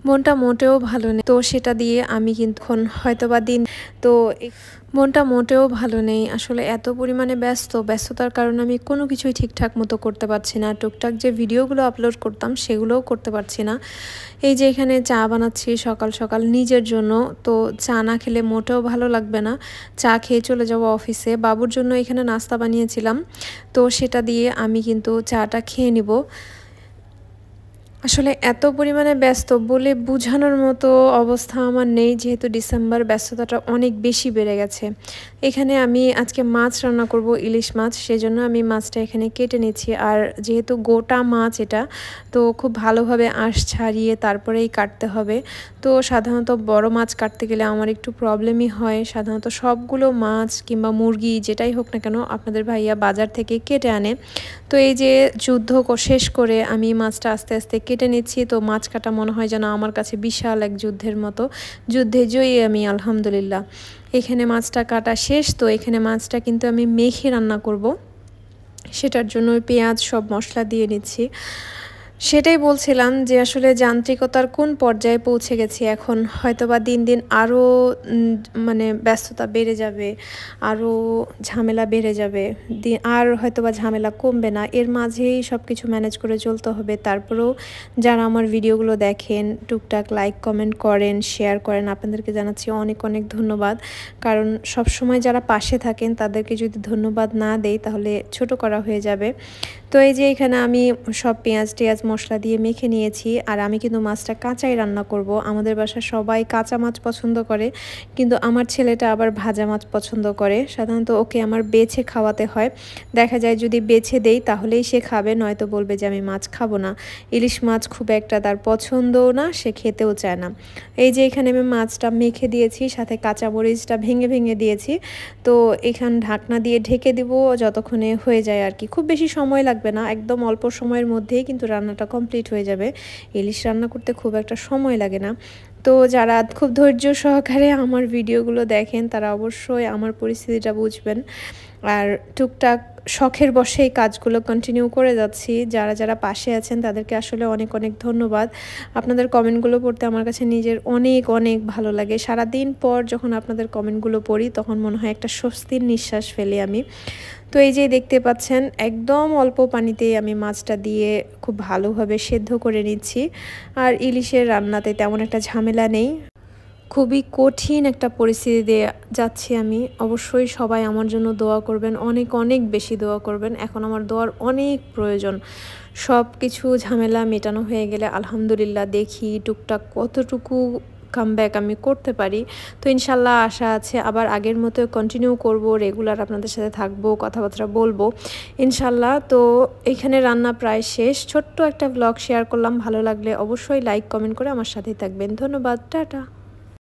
মনটা মোটেও ভালো নেই, তো সেটা দিয়ে আমি কিন্তু হয়তোবা দিন তো মনটা মোটেও ভালো নেই আসলে। এত পরিমাণে ব্যস্ততার কারণে আমি কোনো কিছুই ঠিকঠাক মতো করতে পারছি না। টুকটাক যে ভিডিওগুলো আপলোড করতাম সেগুলোও করতে পারছি না। এই যে এখানে চা বানাচ্ছি সকাল সকাল নিজের জন্য, তো চা না খেলে মোটেও ভালো লাগবে না। চা খেয়ে চলে যাব অফিসে। বাবুর জন্য এখানে নাস্তা বানিয়েছিলাম, তো সেটা দিয়ে আমি কিন্তু চাটা খেয়ে নিব। আসলে এত পরিমাণে ব্যস্ত বলে বোঝানোর মতো অবস্থা আমার নেই, যেহেতু ডিসেম্বর ব্যস্ততাটা অনেক বেশি বেড়ে গেছে। এখানে আমি আজকে মাছ রান্না করব, ইলিশ মাছ, সেজন্য আমি মাছটা এখানে কেটে নিচ্ছি। আর যেহেতু গোটা মাছ এটা, তো খুব ভালোভাবে আঁশ ছাড়িয়ে তারপরেই কাটতে হবে। তো সাধারণত বড় মাছ কাটতে গেলে আমার একটু প্রবলেমই হয়। সাধারণত সবগুলো মাছ কিংবা মুরগি যেটাই হোক না কেন আপনাদের ভাইয়া বাজার থেকে কেটে আনে। তো এই যে যুদ্ধ শেষ করে আমি মাছটা আস্তে আস্তে কেটে নিচ্ছি। তো মাছ কাটা মনে হয় যেন আমার কাছে বিশাল এক যুদ্ধের মতো। যুদ্ধে জয়ী আমি আলহামদুলিল্লাহ। এখানে মাছটা কাটা শেষ, তো এখানে মাছটা কিন্তু আমি মেখে রান্না করব। সেটার জন্য পেঁয়াজ সব মশলা দিয়ে নিচ্ছি। সেটাই বলছিলাম যে আসলে যান্ত্রিকতার কোন পর্যায়ে পৌঁছে গেছি এখন। হয়তোবা দিন দিন আরও মানে ব্যস্ততা বেড়ে যাবে, আরও ঝামেলা বেড়ে যাবে, আর হয়তোবা ঝামেলা কমবে না। এর মাঝেই সব কিছু ম্যানেজ করে চলতে হবে। তারপরেও যারা আমার ভিডিওগুলো দেখেন, টুকটাক লাইক কমেন্ট করেন, শেয়ার করেন, আপনাদেরকে জানাচ্ছি অনেক অনেক ধন্যবাদ। কারণ সব সময় যারা পাশে থাকেন তাদেরকে যদি ধন্যবাদ না দেই তাহলে ছোট করা হয়ে যাবে। তো এই যে এখানে আমি সব পেঁয়াজ টেয়াজ মশলা দিয়ে মেখে নিয়েছি। আর আমি কিন্তু মাছটা কাঁচাই রান্না করব। আমাদের বাসায় সবাই কাঁচা মাছ পছন্দ করে, কিন্তু আমার ছেলেটা আবার ভাজা মাছ পছন্দ করে। সাধারণত ওকে আমার বেছে খাওয়াতে হয়। দেখা যায় যদি বেছে দেই তাহলেই সে খাবে, নয়তো বলবে যে আমি মাছ খাবো না। ইলিশ মাছ খুব একটা তার পছন্দও না, সে খেতেও চায় না। এই যে এখানে আমি মাছটা মেখে দিয়েছি, সাথে কাঁচামরিচটা ভেঙে ভেঙে দিয়েছি। তো এখানে ঢাকনা দিয়ে ঢেকে দিব যতক্ষণে হয়ে যায় আর কি। খুব বেশি সময় লাগবে না, একদম অল্প সময়ের মধ্যেই কিন্তু রান্নাটা কমপ্লিট হয়ে যাবে। ইলিশ রান্না করতে খুব একটা সময় লাগে না। তো যারা খুব ধৈর্য সহকারে আমার ভিডিওগুলো দেখেন তারা অবশ্যই আমার পরিস্থিতিটা বুঝবেন। আর টুকটাক শখের বশে এই কাজগুলো কন্টিনিউ করে যাচ্ছি। যারা যারা পাশে আছেন তাদেরকে আসলে অনেক অনেক ধন্যবাদ। আপনাদের কমেন্টগুলো পড়তে আমার কাছে নিজের অনেক অনেক ভালো লাগে। সারাদিন পর যখন আপনাদের কমেন্টগুলো পড়ি তখন মনে হয় একটা স্বস্তির নিঃশ্বাস ফেলি আমি। তো এই যে দেখতে পাচ্ছেন একদম অল্প পানিতে আমি মাছটা দিয়ে খুব ভালোভাবে সেদ্ধ করে নিচ্ছি। আর ইলিশের রান্নাতে তেমন একটা ঝামেলা নেই। খুবই কঠিন একটা পরিস্থিতি দিয়ে যাচ্ছি আমি। অবশ্যই সবাই আমার জন্য দোয়া করবেন, অনেক অনেক বেশি দোয়া করবেন। এখন আমার দোয়ার অনেক প্রয়োজন। সব কিছু ঝামেলা মেটানো হয়ে গেলে আলহামদুলিল্লাহ দেখি টুকটাক কতটুকু কামব্যাক আমি করতে পারি। তো ইনশাল্লাহ আশা আছে আবার আগের মতো কন্টিনিউ করব, রেগুলার আপনাদের সাথে থাকবো, কথাবার্তা বলবো ইনশাল্লাহ। তো এখানে রান্না প্রায় শেষ। ছোট্ট একটা ব্লগ শেয়ার করলাম, ভালো লাগলে অবশ্যই লাইক কমেন্ট করে আমার সাথেই থাকবেন। ধন্যবাদ, টাটা।